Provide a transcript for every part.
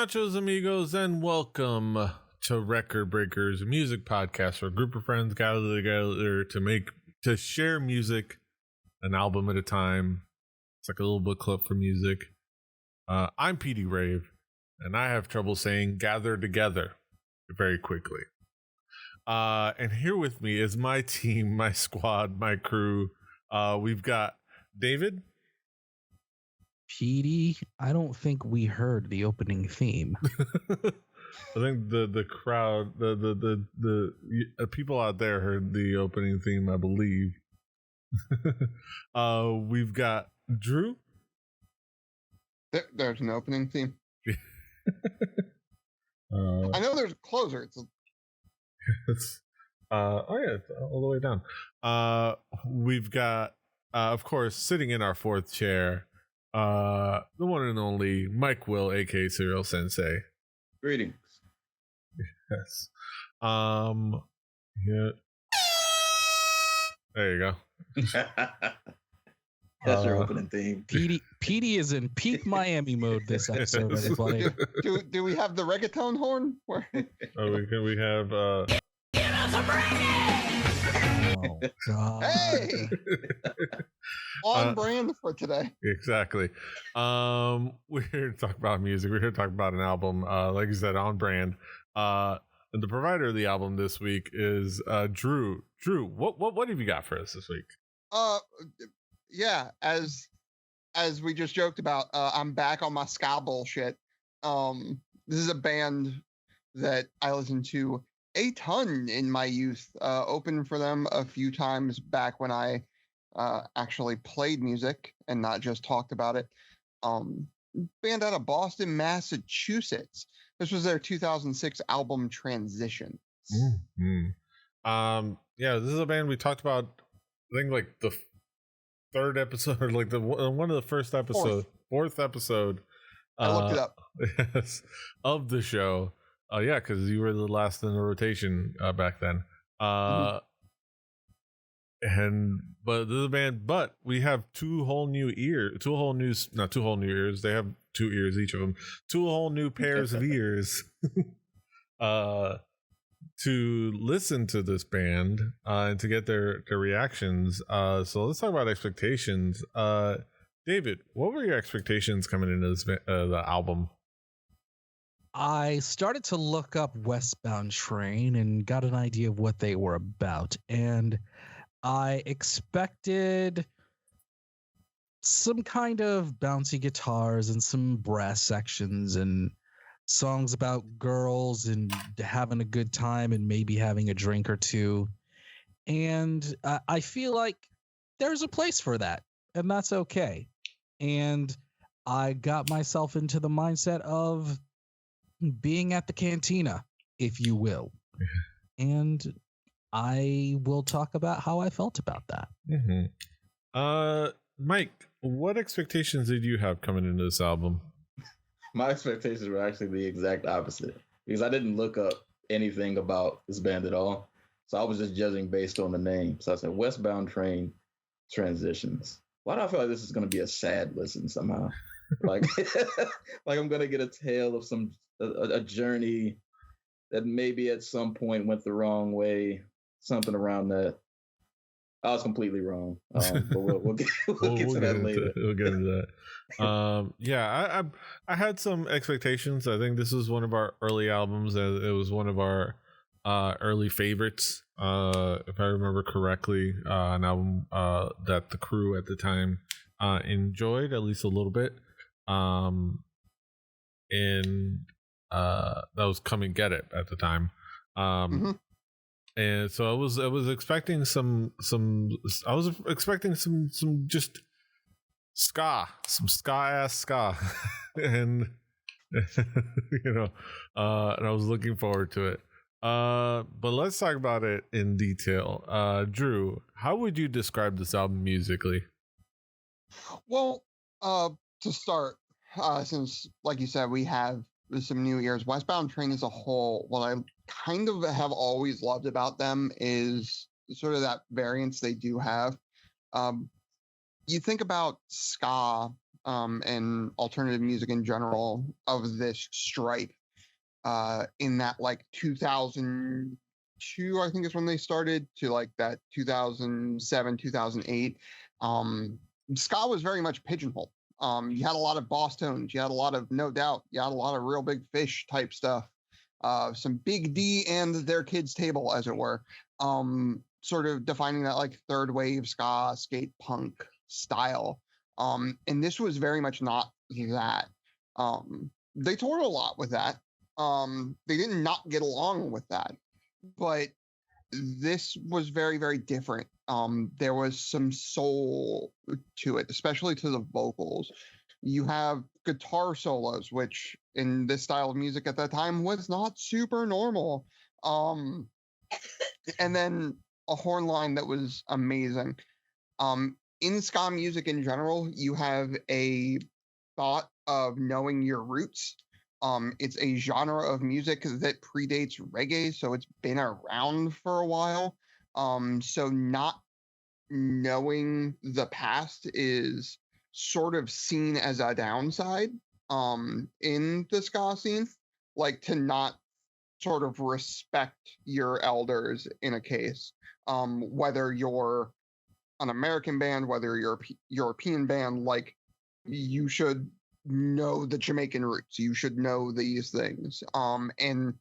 Nachos amigos, and welcome to Record Breakers, a music podcast where a group of friends gather together to share music, an album at a time. It's like a little book club for music. I'm PD Rave, and I have trouble saying gather together very quickly. And here with me is my team, my squad, my crew. We've got David. PD, I don't think we heard the opening theme. I think the crowd, the people out there heard the opening theme, I believe. We've got Drew. There's an opening theme. I know there's a closer. It's it's all the way down. We've got, of course, sitting in our fourth chair, the one and only Mike Will, aka Serial Sensei. Greetings. Yes. Yeah. There you go. That's your opening theme. PD is in peak Miami mode this episode, everybody. Do we have the reggaeton horn? We have Give us a break! Oh, God. Hey! On brand for today. Exactly. We're here to talk about music. We're here to talk about an album, like you said, on brand. And the provider of the album this week is Drew. Drew, what have you got for us this week? Yeah, as we just joked about, I'm back on my ska bullshit. This is a band that I listened to a ton in my youth. Opened for them a few times back when I actually played music and not just talked about it. Band out of Boston, Massachusetts. This was their 2006 album Transitions. Mm-hmm. Yeah, this is a band we talked about, I think, like the third episode, or like the one of the first episodes, fourth episode. I looked it up. Yes, of the show. Yeah, because you were the last in the rotation back then. But this is a band, but we have two whole new ears. They have 2 ears each of them. 2 whole new pairs of ears to listen to this band and to get their reactions. So let's talk about expectations. David, what were your expectations coming into this the album? I started to look up Westbound Train and got an idea of what they were about. And I expected some kind of bouncy guitars and some brass sections and songs about girls and having a good time and maybe having a drink or two. And I feel like there's a place for that, and that's okay. And I got myself into the mindset of being at the cantina, if you will. And I will talk about how I felt about that. Mm-hmm. Mike, what expectations did you have coming into this album? My expectations were actually the exact opposite, because I didn't look up anything about this band at all. So I was just judging based on the name. So I said, Westbound Train Transitions. Why do I feel like this is going to be a sad listen somehow? Like, like I'm going to get a tale of a journey that maybe at some point went the wrong way, something around that. I was completely wrong, but we'll get to that later. We'll get into that. Yeah, I had some expectations. I think this was one of our early albums. It was one of our early favorites, if I remember correctly. An album that the crew at the time enjoyed at least a little bit. And that was Come and Get It at the time. And so I was expecting some just ska, some ska-ass ska. And and I was looking forward to it. But let's talk about it in detail. Drew, how would you describe this album musically? Well, to start, since, like you said, we have some new ears, Westbound Train as a whole, what I kind of have always loved about them is sort of that variance they do have. You think about ska, and alternative music in general of this stripe in that like 2002, I think is when they started, to like that 2007, 2008. Ska was very much pigeonholed. You had a lot of boss tones, you had a lot of No Doubt, you had a lot of Real Big Fish type stuff, some Big D and Their Kids Table, as it were, sort of defining that like third wave ska, skate punk style. And this was very much not that. They toured a lot with that. They did not get along with that, but this was very, very different. There was some soul to it, especially to the vocals. You have guitar solos, which in this style of music at that time was not super normal. And then a horn line that was amazing. In ska music in general, you have a thought of knowing your roots. It's a genre of music that predates reggae, so it's been around for a while. So not knowing the past is sort of seen as a downside in the ska scene, like to not sort of respect your elders in a case, whether you're an American band, whether you're a European band, like you should know the Jamaican roots. You should know these things. And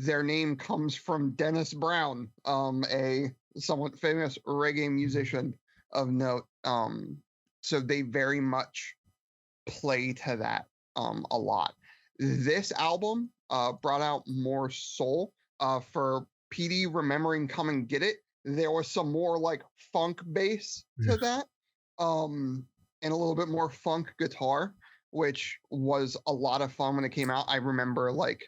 their name comes from Dennis Brown, a somewhat famous reggae musician of note. So they very much play to that a lot. This album brought out more soul. For PD remembering Come and Get It, there was some more like funk bass to that, and a little bit more funk guitar, which was a lot of fun when it came out. I remember like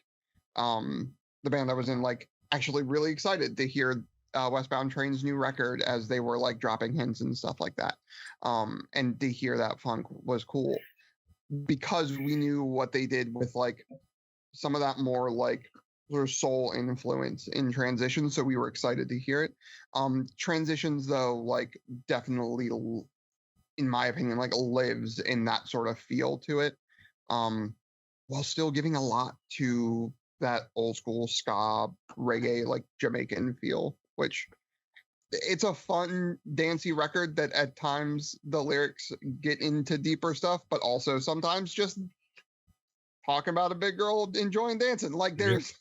the band I was in, like actually really excited to hear Westbound Train's new record as they were like dropping hints and stuff like that. And to hear that funk was cool because we knew what they did with like some of that more like sort of soul influence in Transitions, so we were excited to hear it. Transitions though, like definitely, in my opinion, like lives in that sort of feel to it, while still giving a lot to that old school ska reggae, like Jamaican feel, which it's a fun dancey record that at times the lyrics get into deeper stuff, but also sometimes just talking about a big girl enjoying dancing. Like there's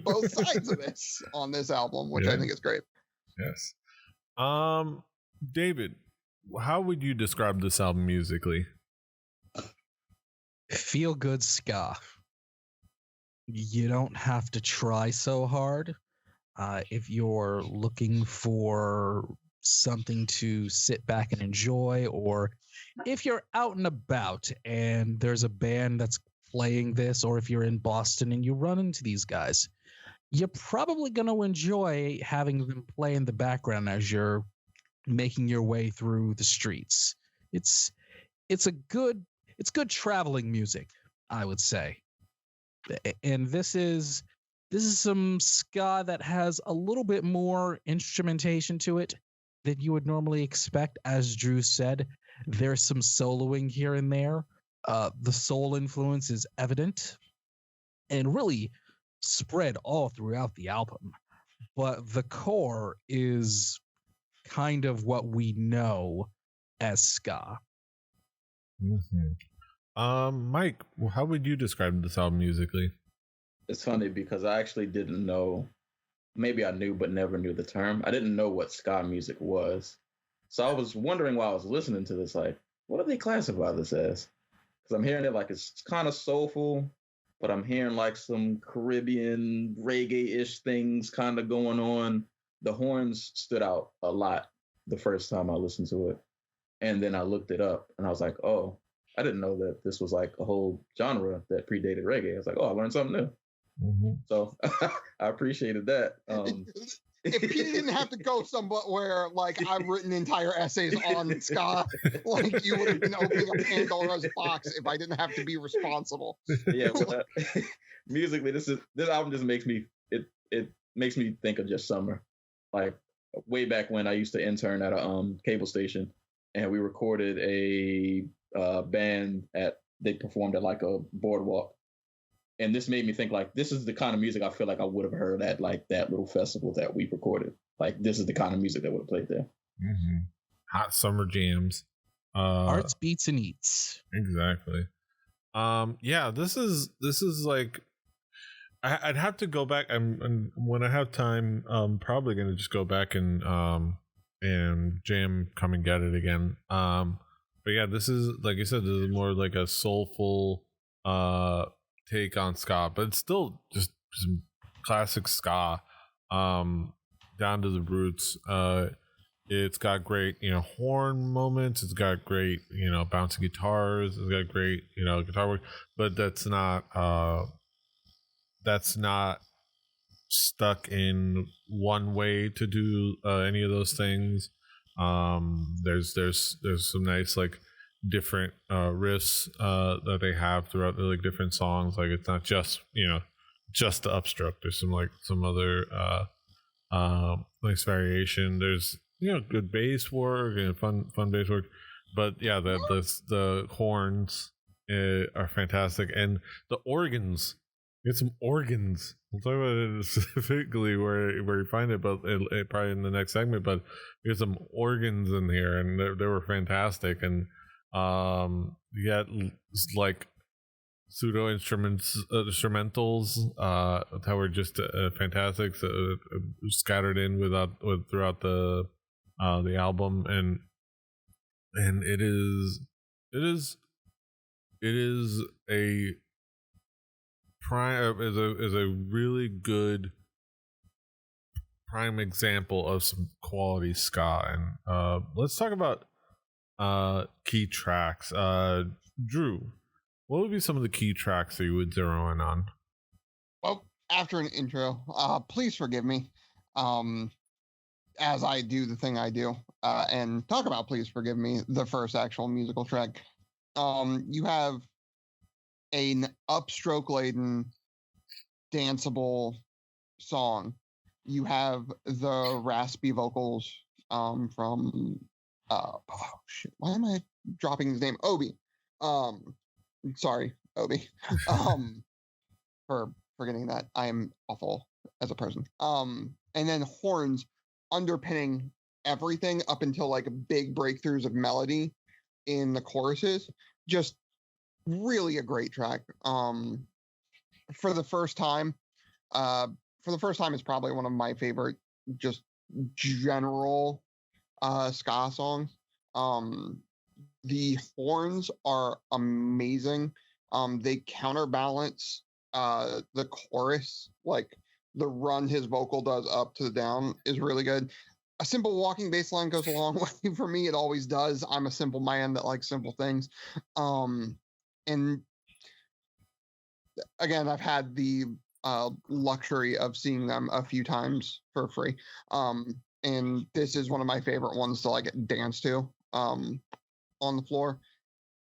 both sides of this on this album, which I think is great. Yes. David, how would you describe this album musically? Feel good ska. You don't have to try so hard. If you're looking for something to sit back and enjoy, or if you're out and about and there's a band that's playing this, or if you're in Boston and you run into these guys, you're probably going to enjoy having them play in the background as you're making your way through the streets. It's good traveling music, I would say. And this is some ska that has a little bit more instrumentation to it than you would normally expect. As Drew said, there's some soloing here and there. The soul influence is evident and really spread all throughout the album. But the core is kind of what we know as ska. Mike, how would you describe this album musically? It's funny because I actually didn't know, maybe I knew but never knew the term. I didn't know what ska music was. So I was wondering while I was listening to this, like, what do they classify this as? Because I'm hearing it like it's kind of soulful, but I'm hearing like some Caribbean reggae-ish things kind of going on. The horns stood out a lot the first time I listened to it. And then I looked it up and I was like, oh, I didn't know that this was like a whole genre that predated reggae. I was like, oh, I learned something new. Mm-hmm. So I appreciated that. If Pete didn't have to go somewhere, like I've written entire essays on ska, like you would have been opening up Pandora's box if I didn't have to be responsible. Yeah, well, musically, this album just makes me it makes me think of just summer. Like way back when I used to intern at a cable station, and we recorded a band they performed at like a boardwalk. And this made me think like, this is the kind of music I feel like I would have heard at like that little festival that we recorded. Like, this is the kind of music that would have played there. Mm-hmm. Hot summer jams. Arts, beats, and eats. Exactly. Yeah, this is like, I'd have to go back, and when I have time, I'm probably gonna just go back and jam Come and Get It again. But yeah, this is, like you said, this is more like a soulful take on ska, but it's still just some classic ska, down to the roots. It's got great, horn moments. It's got great, bouncing guitars. It's got great, guitar work. But that's not stuck in one way to do any of those things. There's some nice like different riffs that they have throughout the like different songs. Like, it's not just just the upstroke. There's some other nice variation. There's good bass work and fun bass work, but yeah, the horns are fantastic, and the organs. Get some organs. We'll talk about it specifically where you find it, but it probably in the next segment. But there's some organs in here, and they were fantastic. And you got like pseudo instrumentals that were just fantastic, scattered in throughout the album, and it is a prime is a really good prime example of some quality ska. And let's talk about key tracks. Drew, what would be some of the key tracks that you would zero in on? Well, after an intro, please forgive me as I do the thing I do and talk about Please Forgive Me, the first actual musical track. You have an upstroke laden danceable song. You have the raspy vocals from why am I dropping his name? Obi. Sorry, Obi. For forgetting that. I am awful as a person. And then horns underpinning everything up until like big breakthroughs of melody in the choruses. Just really a great track. For the first time, it's probably one of my favorite just general ska songs. The horns are amazing. They counterbalance the chorus, like the run his vocal does up to the down is really good. A simple walking bass line goes a long way for me. It always does. I'm a simple man that likes simple things. And again, I've had the luxury of seeing them a few times for free. And this is one of my favorite ones to like dance to on the floor.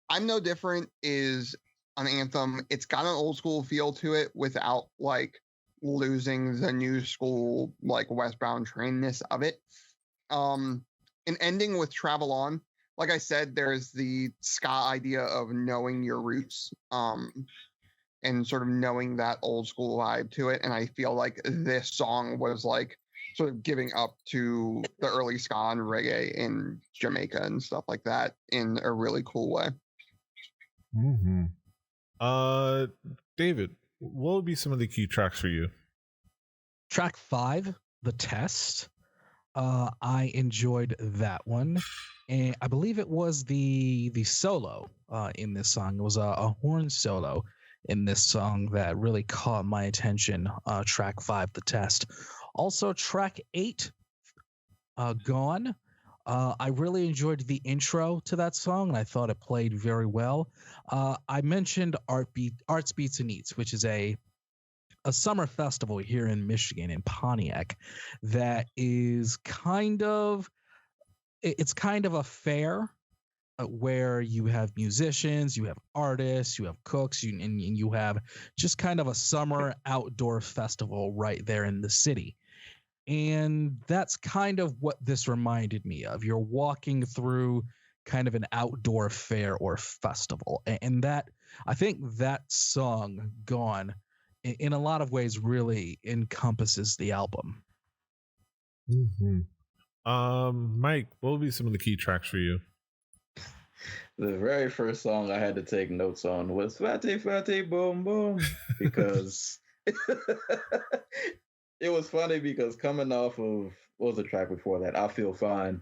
I'm No Different is an anthem. It's got an old school feel to it without like losing the new school like Westbound Train-ness of it. And ending with Travel On. Like I said, there's the ska idea of knowing your roots and sort of knowing that old school vibe to it. And I feel like this song was like sort of giving up to the early ska and reggae in Jamaica and stuff like that in a really cool way. Mm-hmm. David, what would be some of the key tracks for you? Track 5, The Test. I enjoyed that one, and I believe it was the solo in this song. It was a horn solo in this song that really caught my attention. Track 5, The Test. Also, track 8, Gone. I really enjoyed the intro to that song, and I thought it played very well. I mentioned Arts, Beats, and Eats, which is a summer festival here in Michigan, in Pontiac, that is kind of a fair where you have musicians, you have artists, you have cooks, and you have just kind of a summer outdoor festival right there in the city. And that's kind of what this reminded me of. You're walking through kind of an outdoor fair or festival. And that, I think that song, Gone, in a lot of ways really encompasses the album. Mike, what will be some of the key tracks for you? The very first song I had to take notes on was Fatty Fatty Boom Boom because it was funny because coming off of, what was the track before that? I Feel Fine.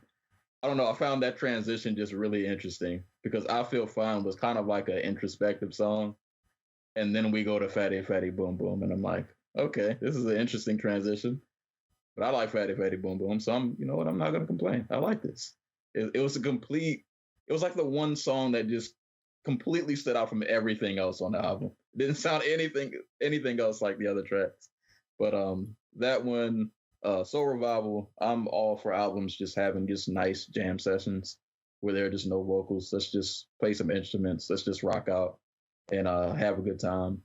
I don't know. I found that transition just really interesting because I Feel Fine was kind of like an introspective song. And then we go to Fatty Fatty Boom Boom. And I'm like, okay, this is an interesting transition. But I like Fatty Fatty Boom Boom. So I'm not going to complain. I like this. It was it was like the one song that just completely stood out from everything else on the album. It didn't sound anything else like the other tracks. But that one, Soul Revival, I'm all for albums just having just nice jam sessions where there are just no vocals. Let's just play some instruments. Let's just rock out and have a good time.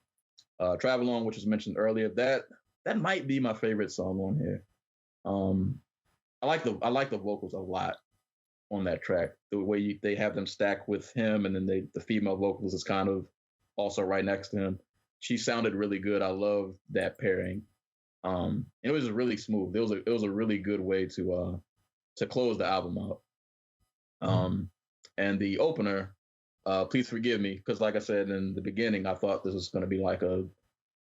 Travel On, which was mentioned earlier, that might be my favorite song on here. I like the vocals a lot on that track. The way they have them stacked with him, and then the female vocalist is kind of also right next to him. She sounded really good. I love that pairing. It was really smooth. It was a really good way to close the album out. And the opener, Please Forgive Me, because like I said in the beginning, I thought this was going to be I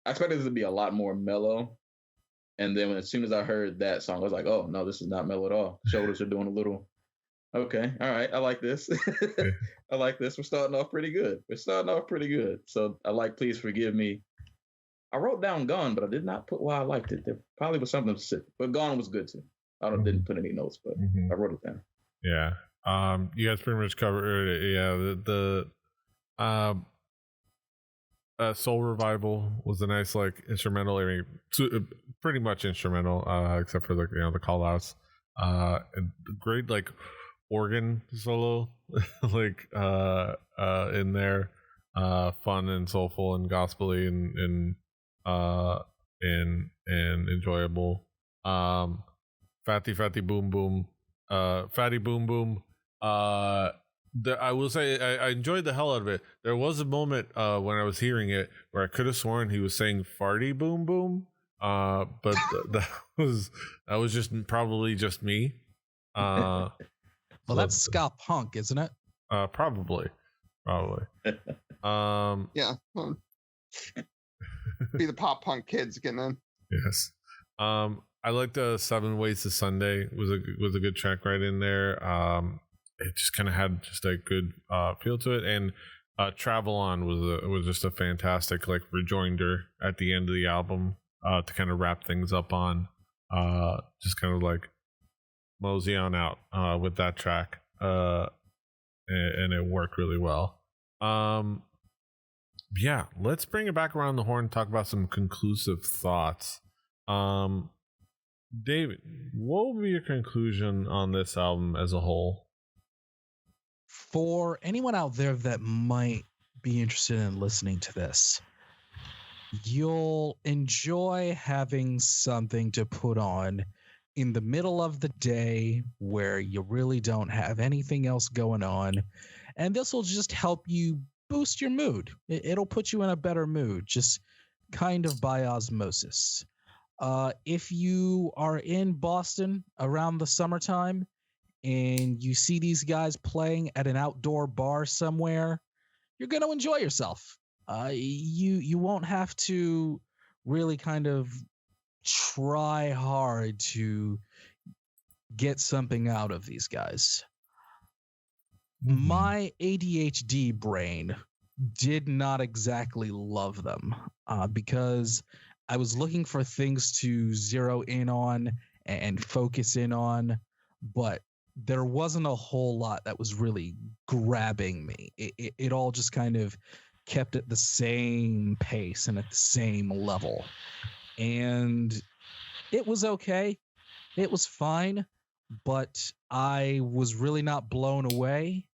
expected this to be a lot more mellow. And then as soon as I heard that song, I was like, oh, no, this is not mellow at all. Shoulders are doing a little, okay, all right, I like this. I like this. We're starting off pretty good. So I like Please Forgive Me. I wrote down Gone, but I did not put why I liked it. There probably was something specific, but Gone was good too. Didn't put any notes, but I wrote it down. Yeah. You guys pretty much covered it. Yeah. Soul Revival was a nice instrumental. I mean, pretty much instrumental, except for the call outs. Great organ solo, in there, fun and soulful and gospely and enjoyable. Fatty Fatty Boom Boom, Fatty Boom Boom. I will say I enjoyed the hell out of it. There was a moment when I was hearing it where I could have sworn he was saying farty boom boom, but that was just probably just me. Well, that's ska punk, isn't it? Probably. Yeah. Be the pop punk kids getting in. Yes. I liked 7 Ways to Sunday was a good track right in there. It just kind of had just a good feel to it, and Travel On was just a fantastic rejoinder at the end of the album to kind of wrap things up on. Just kind of mosey on out with that track, and it worked really well. Yeah, let's bring it back around the horn and talk about some conclusive thoughts. David, what would be your conclusion on this album as a whole? For anyone out there that might be interested in listening to this, you'll enjoy having something to put on in the middle of the day where you really don't have anything else going on. And this will just help you boost your mood. It'll put you in a better mood, just kind of by osmosis. If you are in Boston around the summertime and you see these guys playing at an outdoor bar somewhere, you're going to enjoy yourself. You won't have to really kind of try hard to get something out of these guys. Mm-hmm. My ADHD brain did not exactly love them because I was looking for things to zero in on and focus in on, but there wasn't a whole lot that was really grabbing me. It all just kind of kept at the same pace and at the same level. And it was okay. It was fine, but I was really not blown away.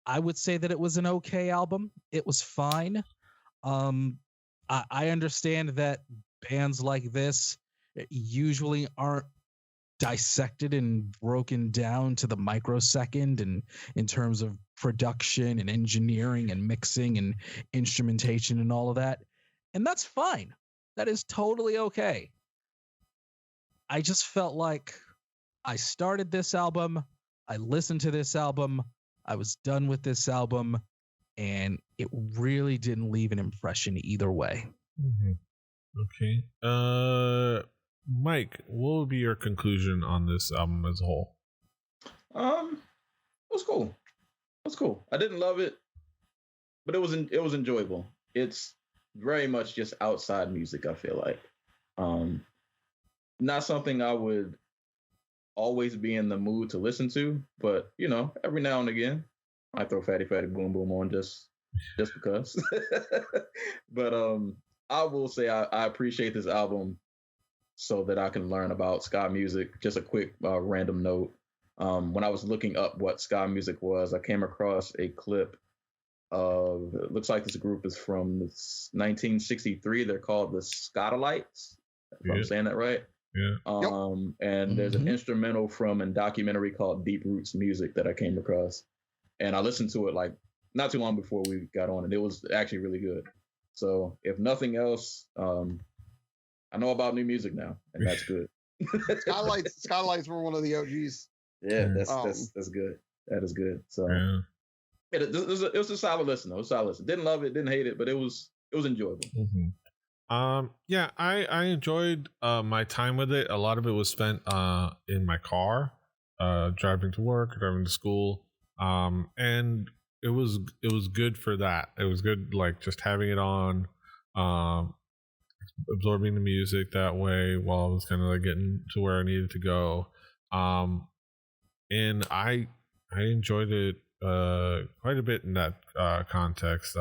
I would say that it was an okay album. It was fine. I understand that bands like this usually aren't dissected and broken down to the microsecond, and in terms of production and engineering and mixing and instrumentation and all of that. And that's fine. That is totally okay. I just felt like I started this album, I listened to this album, I was done with this album, and it really didn't leave an impression either way. Okay. Mike, what would be your conclusion on this album as a whole? It was cool. It was cool. I didn't love it, but it was enjoyable. It's very much just outside music, I feel like. Not something I would always be in the mood to listen to, but you know, every now and again, I throw Fatty Fatty Boom Boom on just because. But I will say I appreciate this album so that I can learn about ska music. Just a quick random note. When I was looking up what ska music was, I came across a clip of, it looks like this group is from 1963. They're called the Scotalites, if I'm saying that right. Yeah. And there's an instrumental from a documentary called Deep Roots Music that I came across. And I listened to it like not too long before we got on, and it was actually really good. So if nothing else, I know about new music now, and that's good. Scotalites were one of the OGs. Yeah, that's good. That is good. So it was a solid listen. Though. It was a solid listen. Didn't love it, didn't hate it, but it was enjoyable. Yeah, I enjoyed my time with it. A lot of it was spent in my car, driving to work, driving to school, and it was good for that. It was good, like just having it on, absorbing the music that way while I was kind of like getting to where I needed to go. And I enjoyed it quite a bit in that context.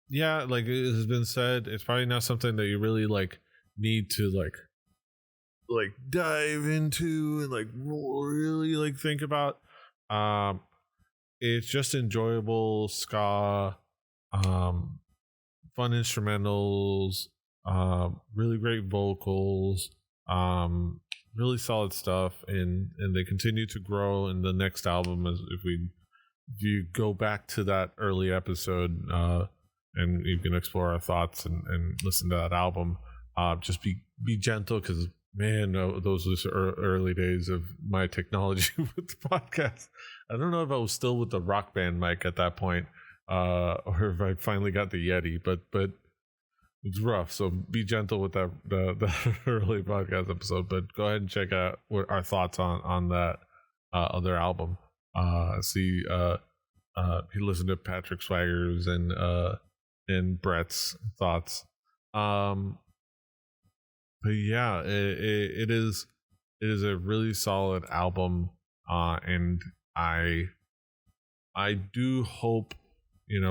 Yeah, like it has been said, it's probably not something that you really like need to like dive into and like really like think about. It's just enjoyable ska, fun instrumentals, really great vocals, really solid stuff, and they continue to grow in the next album. As if you go back to that early episode, and you can explore our thoughts and listen to that album. Just be gentle, because man, those were early days of my technology with the podcast. I don't know if I was still with the Rock Band mic at that point, or if I finally got the Yeti, but it's rough. So be gentle with the early podcast episode. But go ahead and check out what our thoughts on that other album. He listened to Patrick Swagger's and Brett's thoughts. But yeah, it is a really solid album, and I do hope, you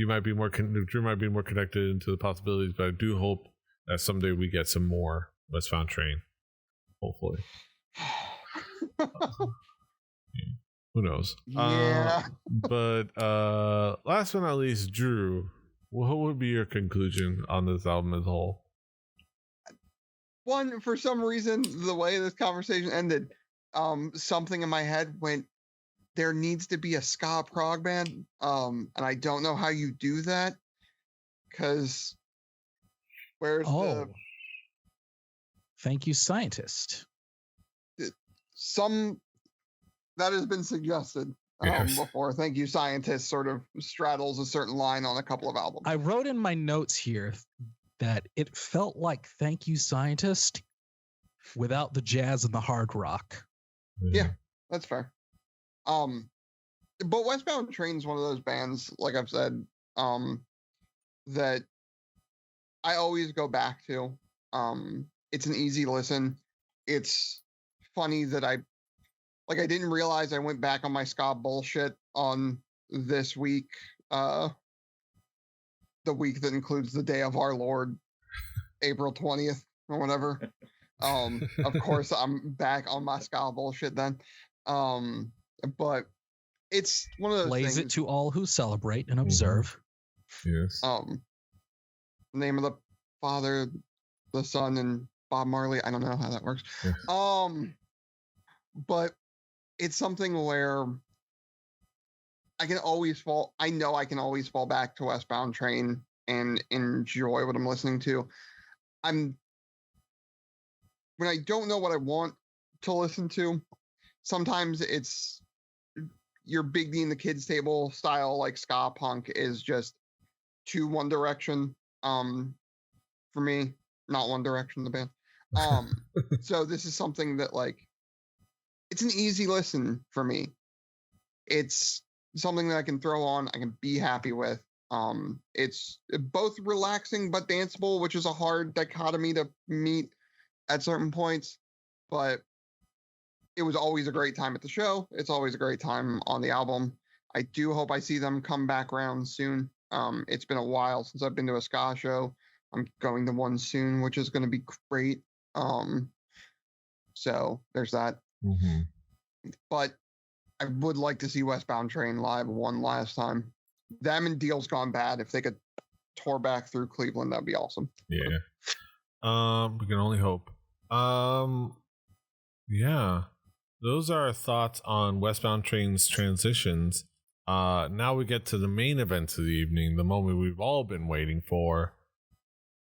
might be more Drew might be more connected into the possibilities, but I do hope that someday we get some more Westbound Train, hopefully. Who knows? Yeah. But last but not least, Drew, what would be your conclusion on this album as a whole? One, for some reason, the way this conversation ended, something in my head went, there needs to be a ska prog band, and I don't know how you do that, because where's the... Thank you, scientist. That has been suggested before. Thank you, scientist sort of straddles a certain line on a couple of albums. I wrote in my notes here that it felt like Thank You, Scientist without the jazz and the hard rock. Yeah, that's fair. But Westbound Train is one of those bands, like I've said, that I always go back to. It's an easy listen. It's funny that I didn't realize I went back on my ska bullshit on this week, the week that includes the day of our Lord, April 20th or whatever. Of course, I'm back on my ska bullshit then. But it's one of those Blaze things. it to all who celebrate and observe. Yes. Name of the Father, the Sun and Bob Marley. I don't know how that works. But it's something where I can always fall. I know I can always fall back to Westbound Train and enjoy what I'm listening to. When I don't know what I want to listen to, sometimes it's your Big D and the Kids Table style, like ska punk, is just too One Direction for me. Not One Direction, the band. So this is something that, like, it's an easy listen for me. It's something that I can throw on, I can be happy with. It's both relaxing but danceable, which is a hard dichotomy to meet at certain points, but it was always a great time at the show. It's always a great time on the album. I do hope I see them come back around soon. It's been a while since I've been to a ska show. I'm going to one soon, which is going to be great. So there's that. Mm-hmm. But I would like to see Westbound Train live one last time. Them and Deal's Gone Bad, if they could tour back through Cleveland, that'd be awesome. Yeah. We can only hope. Yeah. Those are our thoughts on Westbound Train's transitions. Now we get to the main event of the evening, the moment we've all been waiting for.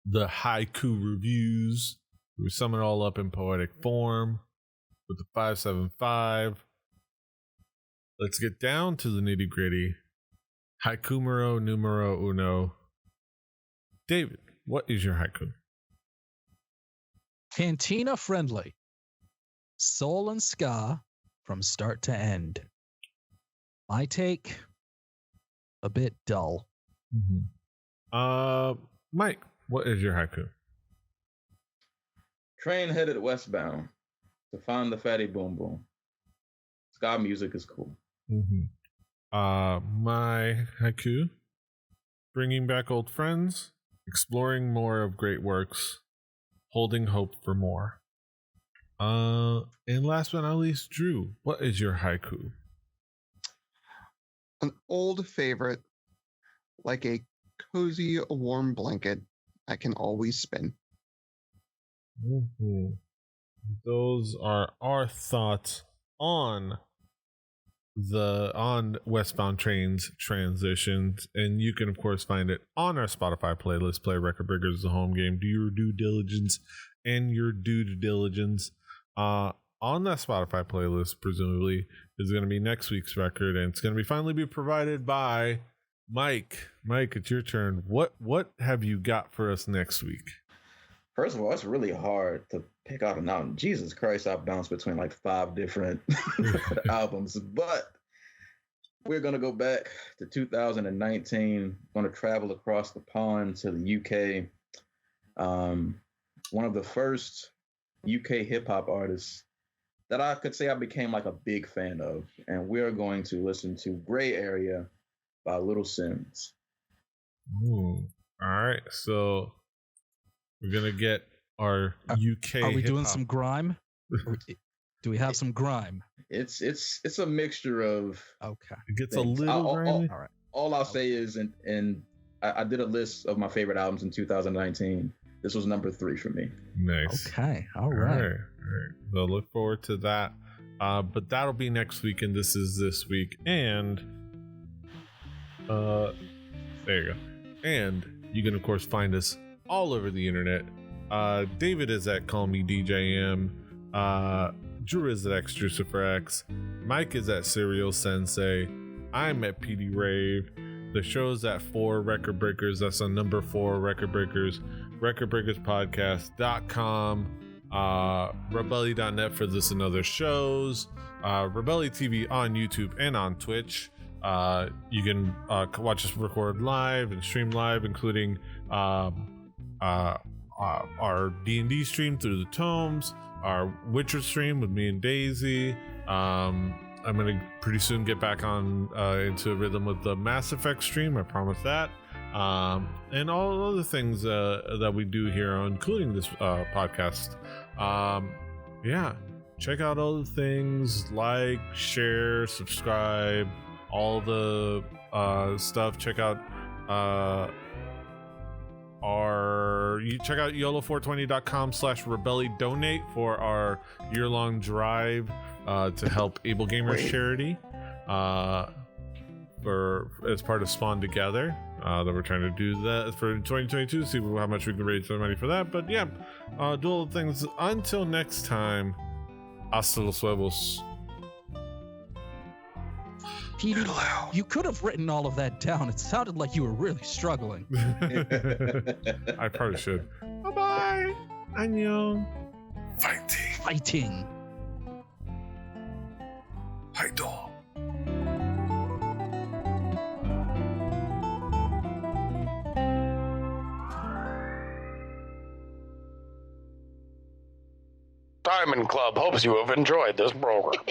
The Haiku Reviews. We sum it all up in poetic form with the 575. Let's get down to the nitty gritty. Haikumero numero uno. David, what is your haiku? Cantina friendly. Soul and ska from start to end. My take, a bit dull. Mm-hmm. Mike, what is your haiku? Train headed westbound to find the fatty boom boom. Ska music is cool. Mm-hmm. My haiku, bringing back old friends, exploring more of great works, holding hope for more. And last but not least, Drew, what is your haiku? An old favorite, like a cozy, warm blanket I can always spin. Mm-hmm. Those are our thoughts on Westbound Train's transitions, and you can of course find it on our Spotify playlist. Play Record Breakers the home game. Do your due diligence and your due diligence. On that Spotify playlist, presumably, is going to be next week's record, and it's going to finally be provided by Mike. Mike, it's your turn. What have you got for us next week? First of all, it's really hard to pick out an album. Jesus Christ, I've bounced between like 5 different albums, but we're going to go back to 2019. Going to travel across the pond to the UK. One of the first UK hip-hop artists that I could say I became like a big fan of. And we're going to listen to Gray Area by Little Sims. Ooh. All right. So we're going to get our UK Are we hip-hop. doing some grime? Do we have some grime? It's a mixture of... Okay. It gets things. a little grimy. All right. All I'll say is, and I did a list of my favorite albums in 2019. This was number 3 for me. Nice. Okay. All right. All right. So look forward to that. But that'll be next week, and this is this week. And there you go. And you can of course find us all over the internet. David is at Call Me DJM. Drew is at XDruciferX. Mike is at Serial Sensei. I'm at PD Rave. The show's at 4 Record Breakers. That's on number 4 Record Breakers. RecordBreakersPodcast.com. Rebelli.net for this and other shows. Rebelli TV on YouTube and on Twitch. You can watch us record live and stream live, including our D&D stream through the tomes, our Witcher stream with me and Daisy. I'm gonna pretty soon get back on into a rhythm with the Mass Effect stream, I promise that. And all other things that we do here, including this podcast. Yeah, check out all the things, like, share, subscribe, all the stuff. Check out our or you check out YOLO420.com/rebelli donate for our year-long drive to help Able Gamers charity for as part of Spawn Together. That we're trying to do that for 2022, see how much we can raise some money for that. But yeah, do all the things. Until next time, hasta los huevos. Petey, you could have written all of that down. It sounded like you were really struggling. I probably should. Bye-bye. Annyeong. Fighting. Haido. Diamond Club hopes you have enjoyed this program.